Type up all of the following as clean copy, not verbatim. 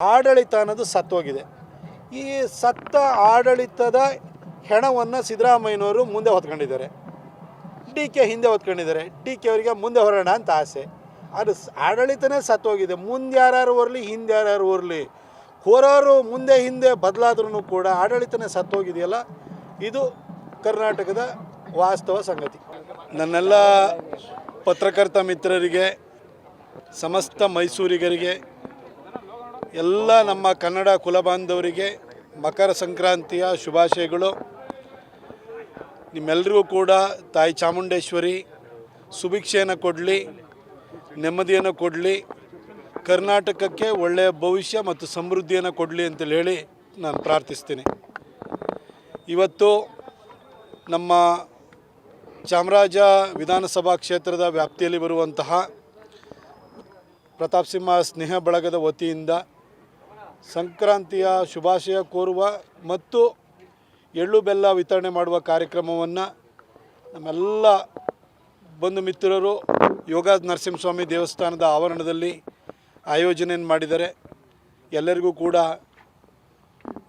ಆಡಳಿತ ಅನ್ನೋದು ಸತ್ತೋಗಿದೆ. ಈ ಸತ್ತ ಆಡಳಿತದ ಹೆಣವನ್ನು ಸಿದ್ದರಾಮಯ್ಯನವರು ಮುಂದೆ ಹೊತ್ಕೊಂಡಿದ್ದಾರೆ. ಡಿ ಕೆ ಹಿಂದೆ ಹೊತ್ಕೊಂಡಿದ್ದಾರೆ. ಡಿ ಕೆ ಅವರಿಗೆ ಮುಂದೆ ಹೊರೋಣ ಅಂತ ಆಸೆ. ಅದು ಆಡಳಿತನೇ ಸತ್ತೋಗಿದೆ. ಮುಂದೆ ಯಾರು ಬರಲಿ, ಹಿಂದೆ ಯಾರು ಬರಲಿ, ಹೋರೋರು ಮುಂದೆ ಹಿಂದೆ ಬದಲಾದ್ರೂ ಕೂಡ ಆಡಳಿತನೇ ಸತ್ತೋಗಿದೆಯಲ್ಲ, ಇದು ಕರ್ನಾಟಕದ ವಾಸ್ತವ ಸಂಗತಿ. ನನ್ನೆಲ್ಲ ಪತ್ರಕರ್ತ ಮಿತ್ರರಿಗೆ, ಸಮಸ್ತ ಮೈಸೂರಿಗರಿಗೆ, ಎಲ್ಲ ನಮ್ಮ ಕನ್ನಡ ಕುಲಬಾಂಧವರಿಗೆ ಮಕರ ಸಂಕ್ರಾಂತಿಯ ಶುಭಾಶಯಗಳು. ನಿಮ್ಮೆಲ್ಲರಿಗೂ ಕೂಡ ತಾಯಿ ಚಾಮುಂಡೇಶ್ವರಿ ಸುಭಿಕ್ಷೆಯನ್ನು ಕೊಡಲಿ, ನೆಮ್ಮದಿಯನ್ನು ಕೊಡಲಿ, ಕರ್ನಾಟಕಕ್ಕೆ ಒಳ್ಳೆಯ ಭವಿಷ್ಯ ಮತ್ತು ಸಮೃದ್ಧಿಯನ್ನು ಕೊಡಲಿ ಅಂತೇಳಿ ಹೇಳಿ ನಾನು ಪ್ರಾರ್ಥಿಸ್ತೀನಿ. ಇವತ್ತು ನಮ್ಮ ಚಾಮರಾಜ ವಿಧಾನಸಭಾ ಕ್ಷೇತ್ರದ ವ್ಯಾಪ್ತಿಯಲ್ಲಿ ಬರುವಂತಹ ಪ್ರತಾಪ್ ಸಿಂಹ ಸ್ನೇಹ ಬಳಗದ ವತಿಯಿಂದ ಸಂಕ್ರಾಂತಿಯ ಶುಭಾಶಯ ಕೋರುವ ಮತ್ತು ಎಳ್ಳು ಬೆಲ್ಲ ವಿತರಣೆ ಮಾಡುವ ಕಾರ್ಯಕ್ರಮವನ್ನು ನಮ್ಮೆಲ್ಲ ಬಂಧು ಮಿತ್ರರು ಯೋಗ ನರಸಿಂಹಸ್ವಾಮಿ ದೇವಸ್ಥಾನದ ಆವರಣದಲ್ಲಿ ಆಯೋಜನೆಯನ್ನು ಮಾಡಿದ್ದಾರೆ. ಎಲ್ಲರಿಗೂ ಕೂಡ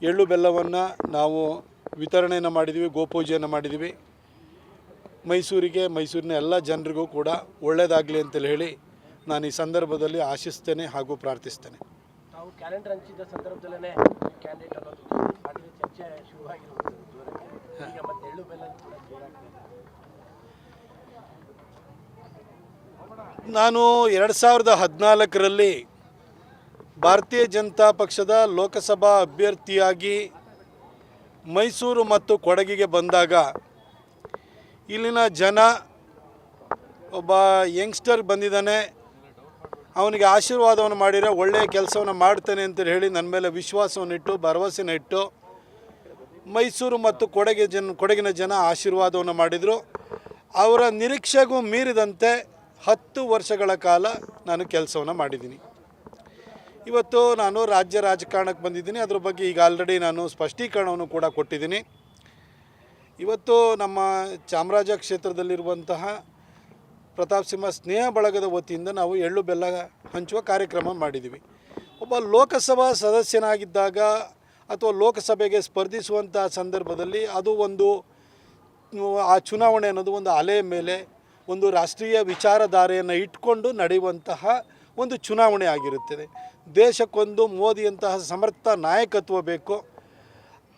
ಎಳ್ಳು ಬೆಲ್ಲವನ್ನು ನಾವು ವಿತರಣೆಯನ್ನು ಮಾಡಿದ್ದೀವಿ, ಗೋಪೂಜೆಯನ್ನು ಮಾಡಿದ್ದೀವಿ. ಮೈಸೂರಿನ ಎಲ್ಲ ಜನರಿಗೂ ಕೂಡ ಒಳ್ಳೆಯದಾಗಲಿ ಅಂತೇಳಿ ಹೇಳಿ ನಾನು ಈ ಸಂದರ್ಭದಲ್ಲಿ ಆಶಿಸ್ತೇನೆ ಹಾಗೂ ಪ್ರಾರ್ಥಿಸ್ತೇನೆ. ನಾವು ಕ್ಯಾಲೆಂಡರ್ ಹಂಚಿದ ಸಂದರ್ಭದಲ್ಲೇ ಕ್ಯಾಂಡಿಡೇಟ್ ಅನ್ನೋದು ಚರ್ಚೆ ಶುರುವಾಗಿರುವುದು ಈಗ ಮತ್ತೆ ಎಳ್ಳು ಬೆಲ್ಲ ಕೂಡ ನಾನು 2014ರಲ್ಲಿ ಭಾರತೀಯ ಜನತಾ ಪಕ್ಷದ ಲೋಕಸಭಾ ಅಭ್ಯರ್ಥಿಯಾಗಿ ಮೈಸೂರು ಮತ್ತು ಕೊಡಗಿಗೆ ಬಂದಾಗ ಇಲ್ಲಿನ ಜನ ಒಬ್ಬ ಯಂಗ್ಸ್ಟರ್ ಬಂದಿದ್ದಾನೆ, ಅವನಿಗೆ ಆಶೀರ್ವಾದವನ್ನು ಮಾಡಿದರೆ ಒಳ್ಳೆಯ ಕೆಲಸವನ್ನು ಮಾಡ್ತಾನೆ ಅಂತೇಳಿ ಹೇಳಿ ನನ್ನ ಮೇಲೆ ವಿಶ್ವಾಸವನ್ನು ಇಟ್ಟು ಭರವಸೆನ ಇಟ್ಟು ಮೈಸೂರು ಮತ್ತು ಕೊಡಗಿನ ಜನ ಆಶೀರ್ವಾದವನ್ನು ಮಾಡಿದರು. ಅವರ ನಿರೀಕ್ಷೆಗೂ ಮೀರಿದಂತೆ 10 ವರ್ಷಗಳ ಕಾಲ ನಾನು ಕೆಲಸವನ್ನು ಮಾಡಿದ್ದೀನಿ. ಇವತ್ತು ನಾನು ರಾಜ್ಯ ರಾಜಕಾರಣಕ್ಕೆ ಬಂದಿದ್ದೀನಿ. ಅದ್ರ ಬಗ್ಗೆ ಈಗ ಆಲ್ರೆಡಿ ನಾನು ಸ್ಪಷ್ಟೀಕರಣವನ್ನು ಕೂಡ ಕೊಟ್ಟಿದ್ದೀನಿ. ಇವತ್ತು ನಮ್ಮ ಚಾಮರಾಜ ಕ್ಷೇತ್ರದಲ್ಲಿರುವಂತಹ ಪ್ರತಾಪ್ ಸಿಂಹ ಸ್ನೇಹ ಬಳಗದ ವತಿಯಿಂದ ನಾವು ಎಳ್ಳು ಬೆಲ್ಲ ಹಂಚುವ ಕಾರ್ಯಕ್ರಮ ಮಾಡಿದ್ದೀವಿ. ಒಬ್ಬ ಲೋಕಸಭಾ ಸದಸ್ಯನಾಗಿದ್ದಾಗ ಅಥವಾ ಲೋಕಸಭೆಗೆ ಸ್ಪರ್ಧಿಸುವಂಥ ಸಂದರ್ಭದಲ್ಲಿ ಅದು ಒಂದು ಆ ಚುನಾವಣೆ ಅನ್ನೋದು ಒಂದು ಅಲೆಯ ಮೇಲೆ ಒಂದು ರಾಷ್ಟ್ರೀಯ ವಿಚಾರಧಾರೆಯನ್ನು ಇಟ್ಕೊಂಡು ನಡೆಯುವಂತಹ ಒಂದು ಚುನಾವಣೆ ಆಗಿರುತ್ತದೆ. ದೇಶಕ್ಕೊಂದು ಮೋದಿಯಂತಹ ಸಮರ್ಥ ನಾಯಕತ್ವ ಬೇಕು.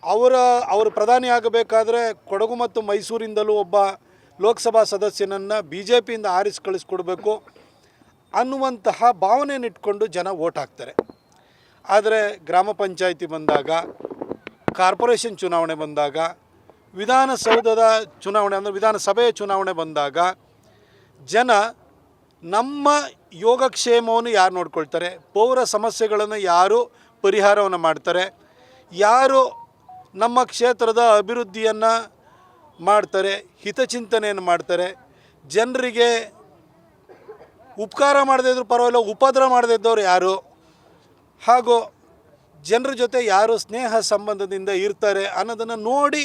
ಅವರು ಪ್ರಧಾನಿ ಆಗಬೇಕಾದ್ರೆ ಕೊಡಗು ಮತ್ತು ಮೈಸೂರಿಂದಲೂ ಒಬ್ಬ ಲೋಕಸಭಾ ಸದಸ್ಯನನ್ನು BJPಯಿಂದ ಆರಿಸಿ ಕಳಿಸ್ಕೊಡ್ಬೇಕು ಅನ್ನುವಂತಹ ಭಾವನೆಯನ್ನು ಇಟ್ಕೊಂಡು ಜನ ವೋಟ್ ಹಾಕ್ತಾರೆ. ಆದರೆ ಗ್ರಾಮ ಪಂಚಾಯಿತಿ ಬಂದಾಗ, ಕಾರ್ಪೊರೇಷನ್ ಚುನಾವಣೆ ಬಂದಾಗ, ವಿಧಾನಸೌಧದ ಚುನಾವಣೆ ಅಂದರೆ ವಿಧಾನಸಭೆಯ ಚುನಾವಣೆ ಬಂದಾಗ ಜನ ನಮ್ಮ ಯೋಗಕ್ಷೇಮವನ್ನು ಯಾರು ನೋಡ್ಕೊಳ್ತಾರೆ, ಪೌರ ಸಮಸ್ಯೆಗಳನ್ನು ಯಾರು ಪರಿಹಾರವನ್ನು ಮಾಡ್ತಾರೆ, ಯಾರು ನಮ್ಮ ಕ್ಷೇತ್ರದ ಅಭಿವೃದ್ಧಿಯನ್ನು ಮಾಡ್ತಾರೆ, ಹಿತಚಿಂತನೆಯನ್ನು ಮಾಡ್ತಾರೆ, ಜನರಿಗೆ ಉಪಕಾರ ಮಾಡದೇ ಇದ್ರೂ ಪರವಾಗಿಲ್ಲ ಉಪದ್ರ ಮಾಡದೇ ಇದ್ದವ್ರು ಯಾರು, ಹಾಗೂ ಜನರ ಜೊತೆ ಯಾರು ಸ್ನೇಹ ಸಂಬಂಧದಿಂದ ಇರ್ತಾರೆ ಅನ್ನೋದನ್ನು ನೋಡಿ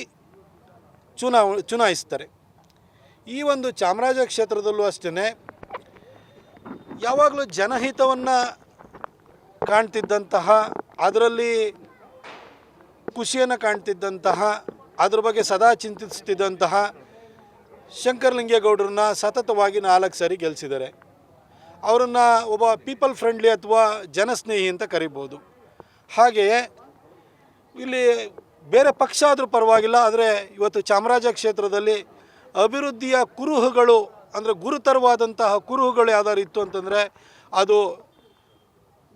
ಚುನಾಯಿಸ್ತಾರೆ. ಈ ಒಂದು ಚಾಮರಾಜ ಕ್ಷೇತ್ರದಲ್ಲೂ ಅಷ್ಟೇ ಯಾವಾಗಲೂ ಜನಹಿತವನ್ನು ಕಾಣ್ತಿದ್ದಂತಹ, ಅದರಲ್ಲಿ ಖುಷಿಯನ್ನು ಕಾಣ್ತಿದ್ದಂತಹ, ಅದ್ರ ಬಗ್ಗೆ ಸದಾ ಚಿಂತಿಸ್ತಿದ್ದಂತಹ ಶಂಕರಲಿಂಗೇಗೌಡರನ್ನ ಸತತವಾಗಿ 4 ಸಾರಿ ಗೆಲ್ಲಿಸಿದ್ದಾರೆ. ಅವರನ್ನು ಒಬ್ಬ ಪೀಪಲ್ ಫ್ರೆಂಡ್ಲಿ ಅಥವಾ ಜನಸ್ನೇಹಿ ಅಂತ ಕರಿಬೋದು. ಹಾಗೆಯೇ ಇಲ್ಲಿ ಬೇರೆ ಪಕ್ಷ ಆದರೂ ಪರವಾಗಿಲ್ಲ, ಆದರೆ ಇವತ್ತು ಚಾಮರಾಜ ಕ್ಷೇತ್ರದಲ್ಲಿ ಅಭಿವೃದ್ಧಿಯ ಕುರುಹುಗಳು ಅಂದರೆ ಗುರುತರವಾದಂತಹ ಕುರುಹುಗಳು ಯಾವ್ದಾದ್ರು ಇತ್ತು ಅಂತಂದರೆ ಅದು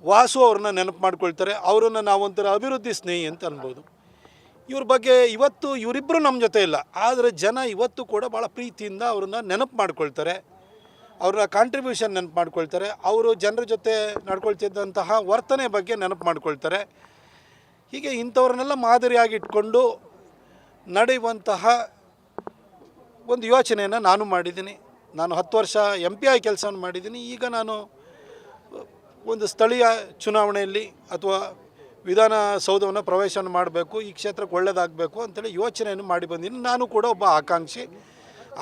ವಾಸು ಅವ್ರನ್ನ ನೆನಪು ಮಾಡ್ಕೊಳ್ತಾರೆ. ಅವರನ್ನು ನಾವೊಂಥರ ಅಭಿವೃದ್ಧಿ ಸ್ನೇಹಿ ಅಂತ ಅನ್ಬೋದು. ಇವ್ರ ಬಗ್ಗೆ ಇವತ್ತು ಇವರಿಬ್ಬರು ನಮ್ಮ ಜೊತೆ ಇಲ್ಲ, ಆದರೆ ಜನ ಇವತ್ತು ಕೂಡ ಭಾಳ ಪ್ರೀತಿಯಿಂದ ಅವ್ರನ್ನ ನೆನಪು ಮಾಡ್ಕೊಳ್ತಾರೆ, ಅವರ ಕಾಂಟ್ರಿಬ್ಯೂಷನ್ ನೆನಪು ಮಾಡ್ಕೊಳ್ತಾರೆ, ಅವರು ಜನರ ಜೊತೆ ನಡ್ಕೊಳ್ತಿದ್ದಂತಹ ವರ್ತನೆ ಬಗ್ಗೆ ನೆನಪು ಮಾಡ್ಕೊಳ್ತಾರೆ. ಹೀಗೆ ಇಂಥವ್ರನ್ನೆಲ್ಲ ಮಾದರಿಯಾಗಿ ಇಟ್ಕೊಂಡು ನಡೆಯುವಂತಹ ಒಂದು ಯೋಚನೆಯನ್ನು ನಾನು ಮಾಡಿದ್ದೀನಿ. ನಾನು 10 ವರ್ಷ MP ಆಗಿ ಕೆಲಸವನ್ನು ಮಾಡಿದ್ದೀನಿ. ಈಗ ನಾನು ಒಂದು ಸ್ಥಳೀಯ ಚುನಾವಣೆಯಲ್ಲಿ ಅಥವಾ ವಿಧಾನಸೌಧವನ್ನು ಪ್ರವೇಶವನ್ನು ಮಾಡಬೇಕು, ಈ ಕ್ಷೇತ್ರಕ್ಕೆ ಒಳ್ಳೆಯದಾಗಬೇಕು ಅಂತೇಳಿ ಯೋಚನೆಯನ್ನು ಮಾಡಿ ಬಂದಿದ್ದೀನಿ. ನಾನು ಕೂಡ ಒಬ್ಬ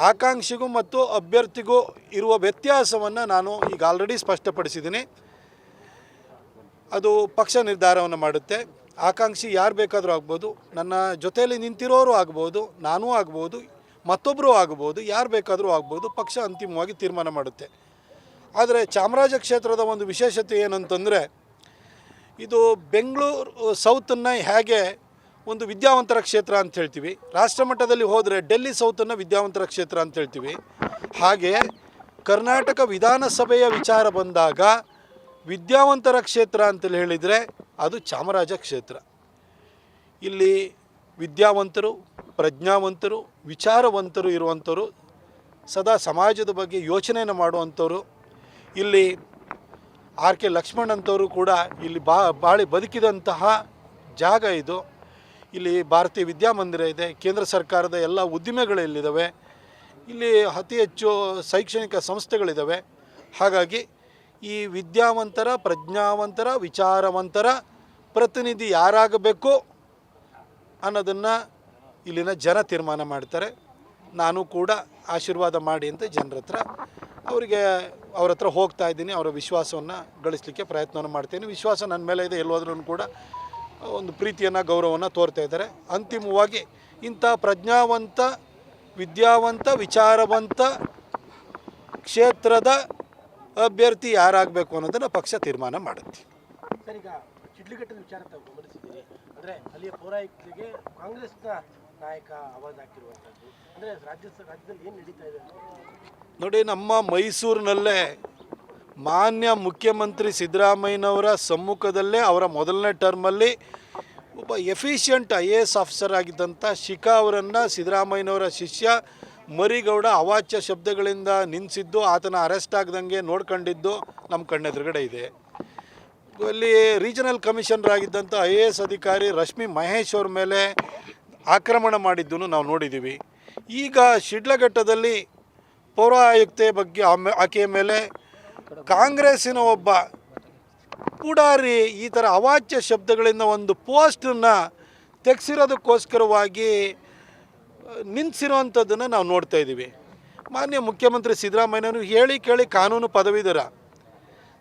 ಆಕಾಂಕ್ಷಿಗೂ ಮತ್ತು ಅಭ್ಯರ್ಥಿಗೂ ಇರುವ ವ್ಯತ್ಯಾಸವನ್ನು ನಾನು ಈಗ ಆಲ್ರೆಡಿ ಸ್ಪಷ್ಟಪಡಿಸಿದ್ದೀನಿ. ಅದು ಪಕ್ಷ ನಿರ್ಧಾರವನ್ನು ಮಾಡುತ್ತೆ. ಆಕಾಂಕ್ಷಿ ಯಾರು ಬೇಕಾದರೂ ಆಗ್ಬೋದು, ನನ್ನ ಜೊತೆಯಲ್ಲಿ ನಿಂತಿರೋರು ಆಗ್ಬೋದು, ನಾನೂ ಆಗ್ಬೋದು, ಮತ್ತೊಬ್ಬರು ಆಗ್ಬೋದು, ಯಾರು ಬೇಕಾದರೂ ಆಗ್ಬೋದು. ಪಕ್ಷ ಅಂತಿಮವಾಗಿ ತೀರ್ಮಾನ ಮಾಡುತ್ತೆ. ಆದರೆ ಚಾಮರಾಜ ಕ್ಷೇತ್ರದ ಒಂದು ವಿಶೇಷತೆ ಏನಂತಂದರೆ, ಇದು ಬೆಂಗಳೂರು ಸೌತನ್ನು ಹೇಗೆ ಒಂದು ವಿದ್ಯಾವಂತರ ಕ್ಷೇತ್ರ ಅಂತ ಹೇಳ್ತೀವಿ, ರಾಷ್ಟ್ರ ಮಟ್ಟದಲ್ಲಿ ಹೋದರೆ ಡೆಲ್ಲಿ ಸೌತನ್ನು ವಿದ್ಯಾವಂತರ ಕ್ಷೇತ್ರ ಅಂತ ಹೇಳ್ತೀವಿ, ಹಾಗೆ ಕರ್ನಾಟಕ ವಿಧಾನಸಭೆಯ ವಿಚಾರ ಬಂದಾಗ ವಿದ್ಯಾವಂತರ ಕ್ಷೇತ್ರ ಅಂತೇಳಿ ಹೇಳಿದರೆ ಅದು ಚಾಮರಾಜ ಕ್ಷೇತ್ರ. ಇಲ್ಲಿ ವಿದ್ಯಾವಂತರು, ಪ್ರಜ್ಞಾವಂತರು, ವಿಚಾರವಂತರು ಇರುವಂಥವರು, ಸದಾ ಸಮಾಜದ ಬಗ್ಗೆ ಯೋಚನೆಯನ್ನು ಮಾಡುವಂಥವ್ರು. ಇಲ್ಲಿ ಆರ್ ಕೆ ಲಕ್ಷ್ಮಣ್ ಅಂತವರು ಕೂಡ ಇಲ್ಲಿ ಬಾಳಿ ಬದುಕಿದಂತಹ ಜಾಗ ಇದು. ಇಲ್ಲಿ ಭಾರತೀಯ ವಿದ್ಯಾಮಂದಿರ ಇದೆ, ಕೇಂದ್ರ ಸರ್ಕಾರದ ಎಲ್ಲ ಉದ್ದಿಮೆಗಳಿಲ್ಲಿದ್ದಾವೆ, ಇಲ್ಲಿ ಅತಿ ಹೆಚ್ಚು ಶೈಕ್ಷಣಿಕ ಸಂಸ್ಥೆಗಳಿದ್ದಾವೆ. ಹಾಗಾಗಿ ಈ ವಿದ್ಯಾವಂತರ, ಪ್ರಜ್ಞಾವಂತರ, ವಿಚಾರವಂತರ ಪ್ರತಿನಿಧಿ ಯಾರಾಗಬೇಕು ಅನ್ನೋದನ್ನು ಇಲ್ಲಿನ ಜನ ತೀರ್ಮಾನ ಮಾಡ್ತಾರೆ. ನಾನು ಕೂಡ ಆಶೀರ್ವಾದ ಮಾಡಿ ಅಂತ ಜನರ ಹತ್ರ ಅವ್ರ ಹತ್ರ ಹೋಗ್ತಾ ಇದ್ದೀನಿ. ಅವರ ವಿಶ್ವಾಸವನ್ನು ಗಳಿಸಲಿಕ್ಕೆ ಪ್ರಯತ್ನವನ್ನು ಮಾಡ್ತೀನಿ. ವಿಶ್ವಾಸ ನನ್ನ ಮೇಲೆ ಇದೆ. ಎಲ್ಲೋದ್ರೂ ಕೂಡ ಒಂದು ಪ್ರೀತಿಯನ್ನು, ಗೌರವವನ್ನು ತೋರ್ತಾ ಇದ್ದಾರೆ. ಅಂತಿಮವಾಗಿ ಇಂಥ ಪ್ರಜ್ಞಾವಂತ, ವಿದ್ಯಾವಂತ, ವಿಚಾರವಂತ ಕ್ಷೇತ್ರದ ಅಭ್ಯರ್ಥಿ ಯಾರಾಗಬೇಕು ಅನ್ನೋದನ್ನು ಪಕ್ಷ ತೀರ್ಮಾನ ಮಾಡುತ್ತೆ. ಸರ್, ಈಗ ಶಿಡ್ಲಘಟ್ಟದ ವಿಚಾರ ತಾವು ಗಮನಿಸಿದ್ದೀರಿ. ಅಂದರೆ ಅಲ್ಲಿಯ ಪೌರಾಯುಕ್ತರಿಗೆ ಕಾಂಗ್ರೆಸ್ನ ನಾಯಕ ಆವಾಜ್ ಹಾಕಿರುವಂಥದ್ದು, ಅಂದರೆ ರಾಜ್ಯದಲ್ಲಿ ಏನು ನಡೀತಾ ಇದೆ ನೋಡಿ. ನಮ್ಮ ಮೈಸೂರಿನಲ್ಲೇ ಮಾನ್ಯ ಮುಖ್ಯಮಂತ್ರಿ ಸಿದ್ದರಾಮಯ್ಯನವರ ಸಮ್ಮುಖದಲ್ಲೇ ಅವರ ಮೊದಲನೇ ಟರ್ಮಲ್ಲಿ ಒಬ್ಬ ಎಫಿಷಿಯಂಟ್ IAS ಆಫೀಸರ್ ಆಗಿದ್ದಂಥ ಶಿಖಾ ಅವರನ್ನು ಸಿದ್ದರಾಮಯ್ಯನವರ ಶಿಷ್ಯ ಮರಿಗೌಡ ಅವಾಚ್ಯ ಶಬ್ದಗಳಿಂದ ನಿಲ್ಲಿಸಿದ್ದು, ಆತನ ಅರೆಸ್ಟ್ ಆಗದಂಗೆ ನೋಡ್ಕೊಂಡಿದ್ದು ನಮ್ಮ ಕಣ್ಣೆದುರುಗಡೆ ಇದೆ. ಅಲ್ಲಿ ರೀಜನಲ್ ಕಮಿಷನರ್ ಆಗಿದ್ದಂಥ IAS ಅಧಿಕಾರಿ ರಶ್ಮಿ ಮಹೇಶ್ ಅವ್ರ ಮೇಲೆ ಆಕ್ರಮಣ ಮಾಡಿದ್ದನ್ನು ನಾವು ನೋಡಿದ್ದೀವಿ. ಈಗ ಶಿಡ್ಲಘಟ್ಟದಲ್ಲಿ ಪೌರ ಆಯುಕ್ತೆ ಬಗ್ಗೆ ಆಕೆಯ ಮೇಲೆ ಕಾಂಗ್ರೆಸ್ಸಿನ ಒಬ್ಬ ಪುಡಾರಿ ಈ ಥರ ಅವಾಚ್ಯ ಶಬ್ದಗಳಿಂದ ಒಂದು ಪೋಸ್ಟನ್ನು ತೆಗೆಸಿರೋದಕ್ಕೋಸ್ಕರವಾಗಿ ನಿಲ್ಲಿಸಿರುವಂಥದ್ದನ್ನು ನಾವು ನೋಡ್ತಾ ಇದ್ದೀವಿ. ಮಾನ್ಯ ಮುಖ್ಯಮಂತ್ರಿ ಸಿದ್ದರಾಮಯ್ಯನವರು ಹೇಳಿ ಕೇಳಿ ಕಾನೂನು ಪದವೀಧರ.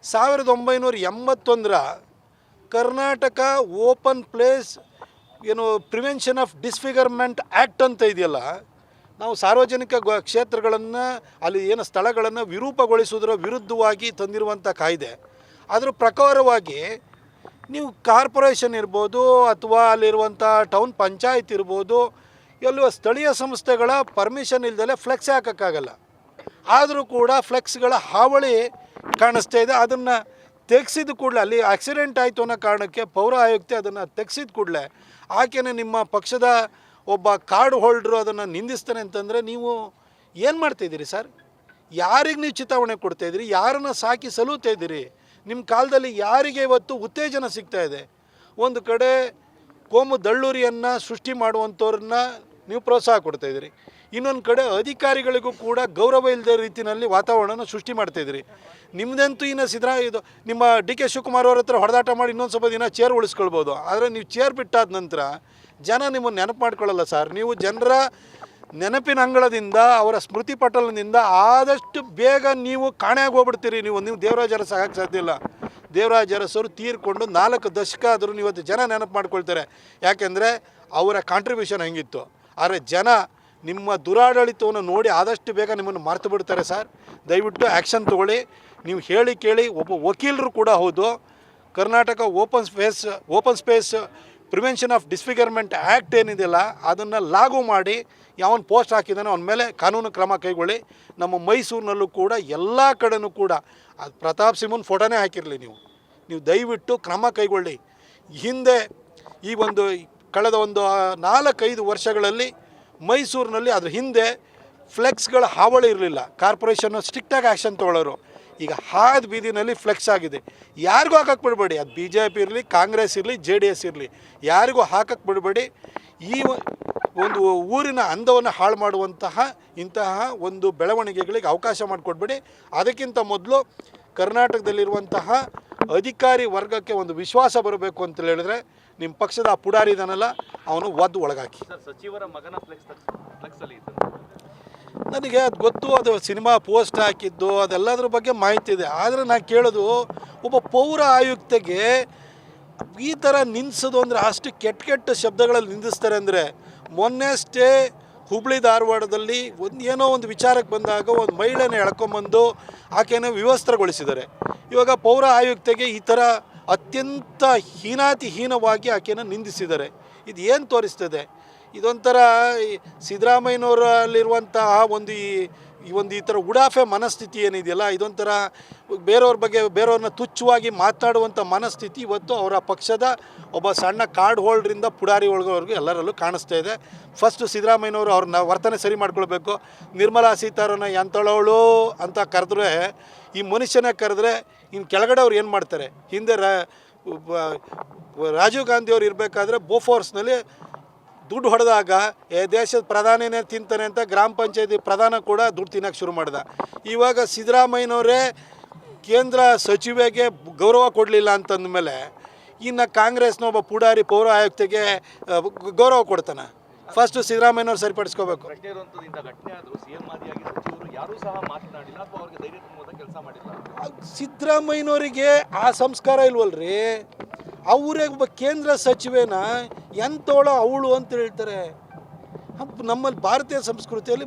1981 Karnataka open place prevention of disfigurement act ಅಂತ ಇದೆಯಲ್ಲ, ನಾವು ಸಾರ್ವಜನಿಕ ಕ್ಷೇತ್ರಗಳನ್ನು ಅಲ್ಲಿ ಸ್ಥಳಗಳನ್ನು ವಿರೂಪಗೊಳಿಸುವುದರ ವಿರುದ್ಧವಾಗಿ ತಂದಿರುವಂಥ ಕಾಯ್ದೆ. ಅದರ ಪ್ರಕಾರವಾಗಿ ನೀವು ಕಾರ್ಪೊರೇಷನ್ ಇರ್ಬೋದು, ಅಥವಾ ಅಲ್ಲಿರುವಂಥ ಟೌನ್ ಪಂಚಾಯತ್ ಇರ್ಬೋದು, ಎಲ್ಲೋ ಸ್ಥಳೀಯ ಸಂಸ್ಥೆಗಳ ಪರ್ಮಿಷನ್ ಇಲ್ದಲೆ ಫ್ಲೆಕ್ಸ್ ಹಾಕೋಕ್ಕಾಗಲ್ಲ. ಆದರೂ ಕೂಡ ಫ್ಲೆಕ್ಸ್ಗಳ ಹಾವಳಿ ಕಾಣಿಸ್ತಾ ಇದೆ. ಅದನ್ನು ತೆಗೆಸಿದ ಕೂಡಲೇ, ಅಲ್ಲಿ ಆಕ್ಸಿಡೆಂಟ್ ಆಯಿತು ಅನ್ನೋ ಕಾರಣಕ್ಕೆ ಪೌರ ಆಯುಕ್ತೆ ಅದನ್ನು ತೆಗೆಸಿದ ಕೂಡಲೇ ಆಕೆನೇ ನಿಮ್ಮ ಪಕ್ಷದ ಒಬ್ಬ ಕಾರ್ಡ್ ಹೋಲ್ಡ್ರು ಅದನ್ನು ನಿಂದಿಸ್ತಾನೆ ಅಂತಂದರೆ ನೀವು ಏನು ಮಾಡ್ತಾಯಿದ್ದೀರಿ ಸರ್? ಯಾರಿಗೆ ನೀವು ಚಿತಾವಣೆ ಕೊಡ್ತಾಯಿದ್ದೀರಿ? ಯಾರನ್ನು ಸಾಕಿ ಸಲುತ್ತಾ ಇದ್ದೀರಿ? ನಿಮ್ಮ ಕಾಲದಲ್ಲಿ ಯಾರಿಗೆ ಇವತ್ತು ಉತ್ತೇಜನ ಸಿಗ್ತಾ ಇದೆ? ಒಂದು ಕಡೆ ಕೋಮು ದಳ್ಳೂರಿಯನ್ನು ಸೃಷ್ಟಿ ಮಾಡುವಂಥವ್ರನ್ನ ನೀವು ಪ್ರೋತ್ಸಾಹ ಕೊಡ್ತಾಯಿದ್ದೀರಿ, ಇನ್ನೊಂದು ಕಡೆ ಅಧಿಕಾರಿಗಳಿಗೂ ಕೂಡ ಗೌರವ ಇಲ್ಲದ ರೀತಿಯಲ್ಲಿ ವಾತಾವರಣನ ಸೃಷ್ಟಿ ಮಾಡ್ತಾಯಿದ್ದೀರಿ. ನಿಮ್ಮದಂತೂ ಇನ್ನು ಇದು ನಿಮ್ಮ DK ಶಿವಕುಮಾರ್ ಅವ್ರ ಹತ್ರ ಹೊಡೆದಾಟ ಮಾಡಿ ಇನ್ನೊಂದು ಸ್ವಲ್ಪ ದಿನ ಚೇರ್ ಉಳಿಸ್ಕೊಳ್ಬೋದು. ಆದರೆ ನೀವು ಚೇರ್ ಬಿಟ್ಟಾದ ನಂತರ ಜನ ನಿಮ್ಮನ್ನು ನೆನಪು ಮಾಡ್ಕೊಳ್ಳಲ್ಲ ಸರ್. ನೀವು ಜನರ ನೆನಪಿನ ಅಂಗಳದಿಂದ, ಅವರ ಸ್ಮೃತಿ ಪಟಲದಿಂದ ಆದಷ್ಟು ಬೇಗ ನೀವು ಕಾಣೆಯಾಗಿ ಹೋಗ್ಬಿಡ್ತೀರಿ. ನೀವು ದೇವರಾಜ ಅರಸು ಆಗಕ್ಕೆ ಸಾಧ್ಯ ಇಲ್ಲ. ದೇವರಾಜ ಅರಸರು ತೀರ್ಕೊಂಡು 4 ದಶಕ ಆದರೂ ಇವತ್ತು ಜನ ನೆನಪು ಮಾಡ್ಕೊಳ್ತಾರೆ. ಯಾಕೆಂದರೆ ಅವರ ಕಾಂಟ್ರಿಬ್ಯೂಷನ್ ಹೆಂಗಿತ್ತು. ಆದರೆ ಜನ ನಿಮ್ಮ ದುರಾಡಳಿತವನ್ನು ನೋಡಿ ಆದಷ್ಟು ಬೇಗ ನಿಮ್ಮನ್ನು ಮರೆತು ಬಿಡ್ತಾರೆ ಸರ್. ದಯವಿಟ್ಟು ಆ್ಯಕ್ಷನ್ ತೊಗೊಳ್ಳಿ. ನೀವು ಹೇಳಿ ಕೇಳಿ ಒಬ್ಬ ವಕೀಲರು ಕೂಡ ಹೌದು. Karnataka open space prevention of disfigurement act ಏನಿದೆಯಲ್ಲ ಅದನ್ನು ಲಾಗು ಮಾಡಿ, ಯಾವನು ಪೋಸ್ಟ್ ಹಾಕಿದ್ದಾನೋ ಅವನ ಮೇಲೆ ಕಾನೂನು ಕ್ರಮ ಕೈಗೊಳ್ಳಿ. ನಮ್ಮ ಮೈಸೂರಿನಲ್ಲೂ ಕೂಡ ಎಲ್ಲ ಕಡೆನೂ ಕೂಡ ಅದು ಪ್ರತಾಪ್ ಸಿಂಹನ ಫೋಟೋನೇ ಹಾಕಿರಲಿ, ನೀವು ದಯವಿಟ್ಟು ಕ್ರಮ ಕೈಗೊಳ್ಳಿ. ಹಿಂದೆ ಈ ಕಳೆದ 4-5 ವರ್ಷಗಳಲ್ಲಿ ಮೈಸೂರಿನಲ್ಲಿ ಅದ್ರ ಹಿಂದೆ ಫ್ಲೆಕ್ಸ್ಗಳ ಹಾವಳಿ ಇರಲಿಲ್ಲ. ಕಾರ್ಪೊರೇಷನ್ನು ಸ್ಟ್ರಿಕ್ಟಾಗಿ ಆ್ಯಕ್ಷನ್ ತೊಗೊಳ್ಳೋರು. ಈಗ ಹಾದ ಬೀದಿನಲ್ಲಿ ಫ್ಲೆಕ್ಸ್ ಆಗಿದೆ. ಯಾರಿಗೂ ಹಾಕಕ್ಕೆ ಬಿಡಬೇಡಿ. ಅದು BJP ಇರಲಿ, ಕಾಂಗ್ರೆಸ್ ಇರಲಿ, JDS ಇರಲಿ, ಯಾರಿಗೂ ಹಾಕಕ್ಕೆ ಬಿಡಬೇಡಿ. ಈ ಒಂದು ಊರಿನ ಅಂದವನ್ನು ಹಾಳು ಮಾಡುವಂತಹ ಇಂತಹ ಒಂದು ಬೆಳವಣಿಗೆಗಳಿಗೆ ಅವಕಾಶ ಮಾಡಿಕೊಡ್ಬೇಡಿ. ಅದಕ್ಕಿಂತ ಮೊದಲು ಕರ್ನಾಟಕದಲ್ಲಿರುವಂತಹ ಅಧಿಕಾರಿ ವರ್ಗಕ್ಕೆ ಒಂದು ವಿಶ್ವಾಸ ಬರಬೇಕು ಅಂತ ಹೇಳಿದ್ರೆ ನಿಮ್ಮ ಪಕ್ಷದ ಆ ಪುಡಾರಿ ಇದಾನಲ್ಲ ಅವನು ಒದ್ದು ಒಳಗಾಕಿ. ಸಚಿವರ ಮಗನ ಫ್ಲೆಕ್ಸ್ ಅಲ್ಲಿ ನನಗೆ ಅದು ಗೊತ್ತು, ಅದು ಸಿನಿಮಾ ಪೋಸ್ಟ್ ಹಾಕಿದ್ದು ಅದೆಲ್ಲದ್ರ ಬಗ್ಗೆ ಮಾಹಿತಿ ಇದೆ. ಆದರೆ ನಾನು ಕೇಳೋದು, ಒಬ್ಬ ಪೌರ ಆಯುಕ್ತೆಗೆ ಈ ಥರ ನಿಲ್ಲಿಸೋದು ಅಂದರೆ ಅಷ್ಟು ಕೆಟ್ಟ ಕೆಟ್ಟ ಶಬ್ದಗಳಲ್ಲಿ ನಿಂದಿಸ್ತಾರೆ ಅಂದರೆ ಮೊನ್ನೆಷ್ಟೇ ಹುಬ್ಳಿ ಧಾರವಾಡದಲ್ಲಿ ಏನೋ ಒಂದು ವಿಚಾರಕ್ಕೆ ಬಂದಾಗ ಒಂದು ಮಹಿಳೆನ ಎಳ್ಕೊಂಬಂದು ಆಕೆಯನ್ನು ವಿವಸ್ತ್ರಗೊಳಿಸಿದ್ದಾರೆ. ಇವಾಗ ಪೌರ ಆಯುಕ್ತೆಗೆ ಈ ಥರ ಅತ್ಯಂತ ಹೀನಾತಿಹೀನವಾಗಿ ಆಕೆಯನ್ನು ನಿಂದಿಸಿದ್ದಾರೆ. ಇದು ಏನು ತೋರಿಸ್ತದೆ? ಇದೊಂಥರ ಸಿದ್ದರಾಮಯ್ಯನವರಲ್ಲಿರುವಂತಹ ಈ ಥರ ಉಡಾಫೆ ಮನಸ್ಥಿತಿ ಏನಿದೆಯಲ್ಲ, ಇದೊಂಥರ ಬೇರೆಯವ್ರ ಬಗ್ಗೆ ಬೇರೆಯವ್ರನ್ನ ತುಚ್ಛವಾಗಿ ಮಾತನಾಡುವಂಥ ಮನಸ್ಥಿತಿ ಇವತ್ತು ಅವರ ಪಕ್ಷದ ಒಬ್ಬ ಸಣ್ಣ ಕಾರ್ಡ್ ಹೋಲ್ಡ್ರಿಂದ ಪುಡಾರಿ ಒಳಗವರೆಗೂ ಎಲ್ಲರಲ್ಲೂ ಕಾಣಿಸ್ತಾ ಇದೆ. ಫಸ್ಟು ಸಿದ್ದರಾಮಯ್ಯನವರು ಅವ್ರನ್ನ ವರ್ತನೆ ಸರಿ ಮಾಡ್ಕೊಳ್ಬೇಕು. ನಿರ್ಮಲಾ ಸೀತಾರಾಮನ್ ಎಂಥಳವಳು ಅಂತ ಕರೆದ್ರೆ, ಈ ಮನುಷ್ಯನೇ ಕರೆದ್ರೆ ಇನ್ನು ಕೆಳಗಡೆ ಅವ್ರು ಏನು ಮಾಡ್ತಾರೆ? ಹಿಂದೆ ರಾಜೀವ್ ಗಾಂಧಿಯವ್ರು ಇರಬೇಕಾದ್ರೆ ಬೋಫೋರ್ಸ್ನಲ್ಲಿ ದುಡ್ಡು ಹೊಡೆದಾಗ ದೇಶದ ಪ್ರಧಾನಿನೇ ತಿಂತಾನೆ ಅಂತ ಗ್ರಾಮ ಪಂಚಾಯತಿ ಪ್ರಧಾನ ಕೂಡ ದುಡ್ಡು ತಿನ್ನೋಕ್ಕೆ ಶುರು ಮಾಡ್ದ. ಇವಾಗ ಸಿದ್ದರಾಮಯ್ಯನವರೇ ಕೇಂದ್ರ ಸಚಿವೆಗೆ ಗೌರವ ಕೊಡಲಿಲ್ಲ ಅಂತಂದಮೇಲೆ ಇನ್ನು ಕಾಂಗ್ರೆಸ್ನ ಒಬ್ಬ ಪುಡಾರಿ ಪೌರ ಆಯುಕ್ತೆಗೆ ಗೌರವ ಕೊಡ್ತಾನೆ. ಫಸ್ಟು ಸಿದ್ದರಾಮಯ್ಯನವ್ರು ಸರಿಪಡಿಸ್ಕೋಬೇಕು. ಪ್ರಶ್ನೆ ಇರುವಂಥದ್ದು, ಇಂಥ ಘಟನೆ ಆದರೂ CM ಆದಿಯಾಗಿ ಸಚಿವರು ಯಾರೂ ಸಹ ಮಾತನಾಡಿಲ್ಲ ಅಥವಾ ಅವ್ರಿಗೆ ಧೈರ್ಯ ತುಂಬುವಂಥ ಕೆಲಸ ಮಾಡಿಲ್ಲ. ಸಿದ್ದರಾಮಯ್ಯನವರಿಗೆ ಆ ಸಂಸ್ಕಾರ ಇಲ್ವಲ್ರಿ. ಅವರೇ ಒಬ್ಬ ಕೇಂದ್ರ ಸಚಿವೆನ ಎಂಥವಳು ಅವಳು ಅಂತ ಹೇಳ್ತಾರೆ. ನಮ್ಮಲ್ಲಿ ಭಾರತೀಯ ಸಂಸ್ಕೃತಿಯಲ್ಲಿ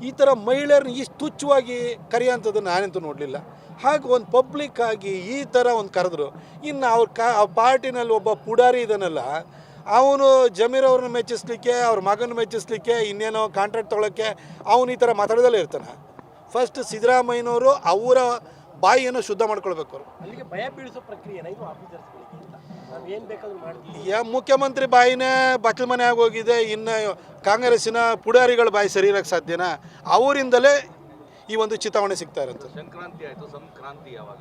ಈ ಥರ ಮಹಿಳೆಯರನ್ನ ಇಷ್ಟು ತುಚ್ಛವಾಗಿ ಕರೆಯೋಂಥದ್ದು ನಾನಂತೂ ನೋಡಲಿಲ್ಲ. ಹಾಗೆ ಒಂದು ಪಬ್ಲಿಕ್ ಆಗಿ ಈ ಥರ ಒಂದು ಕರೆದ್ರು. ಇನ್ನು ಅವ್ರ ಪಾರ್ಟಿನಲ್ಲಿ ಒಬ್ಬ ಪುಡಾರಿ ಇದನ್ನಲ್ಲ, ಅವನು ಜಮೀರ್ ಅವ್ರನ್ನ ಮೆಚ್ಚಿಸ್ಲಿಕ್ಕೆ, ಅವ್ರ ಮಗನ ಮೆಚ್ಚಿಸ್ಲಿಕ್ಕೆ, ಇನ್ನೇನೋ ಕಾಂಟ್ರಾಕ್ಟ್ ತೊಗೊಳಕ್ಕೆ ಅವನು ಈ ಥರ ಮಾತಾಡೋದಲ್ಲೇ ಇರ್ತಾನೆ. ಫಸ್ಟ್ ಸಿದ್ದರಾಮಯ್ಯನವರು ಅವರ ಬಾಯಿಯನ್ನು ಶುದ್ಧ ಮಾಡ್ಕೊಳ್ಬೇಕು. ಅವರು ಅಲ್ಲಿಗೆ ಭಯ ಬೀಳಿಸೋ ಪ್ರಕ್ರಿಯೆನ ಇದು ಆಫೀಸರ್ಸ್ಗಳಿಗೆ ಅಂತ ನಾವು ಏನು ಬೇಕಾದ್ರೂ ಮಾಡ್ತೀವಿ. ಮುಖ್ಯಮಂತ್ರಿ ಬಾಯಿನೇ ಬಚ್ಚಲ ಮನೆ ಆಗೋಗಿದೆ. ಇನ್ನು ಕಾಂಗ್ರೆಸ್ಸಿನ ಪುಡಾರಿಗಳ ಬಾಯಿ ಸರಿ ಇರೋಕ್ಕೆ ಸಾಧ್ಯನಾ? ಅವರಿಂದಲೇ ಈ ಒಂದು ಚಿತಾವಣೆ ಸಿಗ್ತಾ ಇರುತ್ತೆ. ಸಂಕ್ರಾಂತಿ ಆಯಿತು, ಸಂಕ್ರಾಂತಿ ಯಾವಾಗ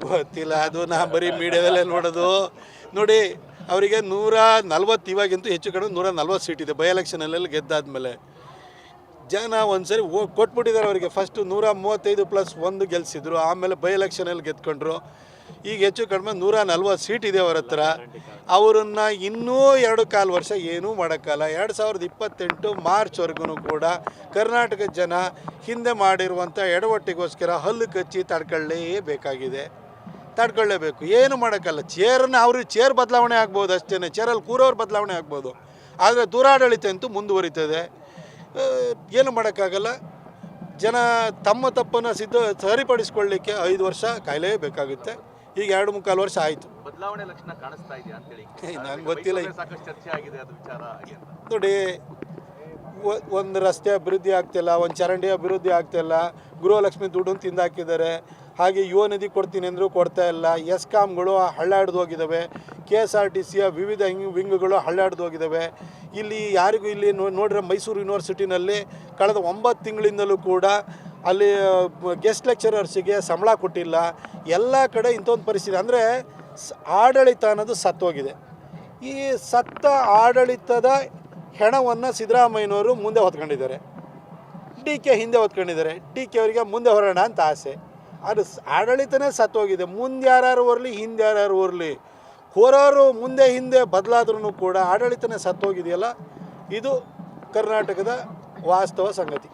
ಗೊತ್ತಿಲ್ಲ, ಅದು ನಾ ಬರೀ ಮೀಡಿಯಾದಲ್ಲೇ ನೋಡೋದು. ನೋಡಿ, ಅವರಿಗೆ 140 ಇವಾಗಂತೂ ಹೆಚ್ಚು ಕಡಿಮೆ 140 ಸೀಟ್ ಇದೆ. ಬೈ ಎಲೆಕ್ಷನಲ್ಲೆಲ್ಲ ಗೆದ್ದಾದ್ಮೇಲೆ ಜನ ಒಂದು ಸರಿ ಕೊಟ್ಬಿಟ್ಟಿದ್ದಾರೆ ಅವರಿಗೆ. ಫಸ್ಟು 135+1 ಗೆಲ್ಲಿಸಿದ್ರು, ಆಮೇಲೆ ಬೈ ಎಲೆಕ್ಷನಲ್ಲಿ ಗೆದ್ಕೊಂಡ್ರು. ಈಗ ಹೆಚ್ಚು ಕಡಿಮೆ 140 ಸೀಟ್ ಇದೆ ಅವರ ಹತ್ರ. ಅವರನ್ನು ಇನ್ನೂ 2.25 ವರ್ಷ ಏನೂ ಮಾಡೋಕ್ಕಲ್ಲ. 2028 ಮಾರ್ಚ್ವರೆಗೂ ಕೂಡ ಕರ್ನಾಟಕದ ಜನ ಹಿಂದೆ ಮಾಡಿರುವಂಥ ಎಡವಟ್ಟಿಗೋಸ್ಕರ ಹಲ್ಲು ಕಚ್ಚಿ ತಡ್ಕೊಳ್ಳೇಬೇಕು. ಏನು ಮಾಡೋಕ್ಕಲ್ಲ. ಅವ್ರಿಗೆ ಚೇರ್ ಬದಲಾವಣೆ ಆಗ್ಬೋದು ಅಷ್ಟೇ, ಚೇರಲ್ಲಿ ಕೂರೋರು ಬದಲಾವಣೆ ಆಗ್ಬೋದು. ಆದರೆ ದುರಾಡಳಿತ ಅಂತೂ ಮುಂದುವರಿತದೆ. ಏನು ಮಾಡೋಕ್ಕಾಗಲ್ಲ. ಜನ ತಮ್ಮ ತಪ್ಪನ್ನು ಸರಿಪಡಿಸ್ಕೊಳ್ಳಿಕ್ಕೆ 5 ವರ್ಷ ಕಾಯಲೇಬೇಕಾಗುತ್ತೆ. ಈಗ 2.25 ವರ್ಷ ಆಯಿತು. ಬದಲಾವಣೆ ಲಕ್ಷಣ ಕಾಣಿಸ್ತಾ ಇದೆಯಾ ಅಂತೇಳಿ ನಂಗೆ ಗೊತ್ತಿಲ್ಲ. ಸಾಕಷ್ಟು ಚರ್ಚೆ ಆಗಿದೆ ಅದು ವಿಚಾರ ಆಗಿ ಅಂತ. ನೋಡಿ, ಒಂದು ರಸ್ತೆ ಅಭಿವೃದ್ಧಿ ಆಗ್ತಿಲ್ಲ, ಒಂದು ಚರಂಡಿ ಅಭಿವೃದ್ಧಿ ಆಗ್ತಿಲ್ಲ, ಗೃಹಲಕ್ಷ್ಮಿ ದುಡ್ಡನ್ನು ತಿಂದಾಕಿದ್ದಾರೆ. ಹಾಗೆ ಯುವ ನಿಧಿ ಕೊಡ್ತೀನಿ ಅಂದರೂ ಕೊಡ್ತಾ ಇಲ್ಲ. ಎಸ್ಕಾಮ್ಗಳು ಹಳ್ಳಾಡ್ದು ಹೋಗಿದ್ದಾವೆ. KSRTCಯ ವಿವಿಧ ವಿಂಗ್ಗಳು ಹಳ್ಳಾಡ್ದು ಹೋಗಿದ್ದಾವೆ. ಇಲ್ಲಿ ಯಾರಿಗೂ ಇಲ್ಲಿ ನೋಡಿದ್ರೆ ಮೈಸೂರು ಯೂನಿವರ್ಸಿಟಿನಲ್ಲಿ ಕಳೆದ 9 ತಿಂಗಳಿಂದಲೂ ಕೂಡ ಅಲ್ಲಿ ಗೆಸ್ಟ್ ಲೆಕ್ಚರರ್ಸಿಗೆ ಸಂಬಳ ಕೊಟ್ಟಿಲ್ಲ. ಎಲ್ಲ ಕಡೆ ಇಂಥ ಒಂದು ಪರಿಸ್ಥಿತಿ. ಅಂದರೆ ಆಡಳಿತ ಅನ್ನೋದು ಸತ್ತೋಗಿದೆ. ಈ ಸತ್ತ ಆಡಳಿತದ ಹೆಣವನ್ನು ಸಿದ್ದರಾಮಯ್ಯನವರು ಮುಂದೆ ಹೊತ್ಕೊಂಡಿದ್ದಾರೆ. DK ಹಿಂದೆ ಹೊತ್ಕೊಂಡಿದ್ದಾರೆ. DK ಅವರಿಗೆ ಮುಂದೆ ಹೊರೋಣ ಅಂತ ಆಸೆ. ಅದು ಆಡಳಿತನೇ ಸತ್ತೋಗಿದೆ. ಮುಂದೆ ಯಾರು ಬರಲಿ, ಹಿಂದೆ ಯಾರು ಬರಲಿ, ಹೊರೋರು ಮುಂದೆ ಹಿಂದೆ ಬದಲಾದ್ರೂ ಕೂಡ ಆಡಳಿತನೇ ಸತ್ತೋಗಿದೆಯಲ್ಲ. ಇದು ಕರ್ನಾಟಕದ ವಾಸ್ತವ ಸಂಗತಿ.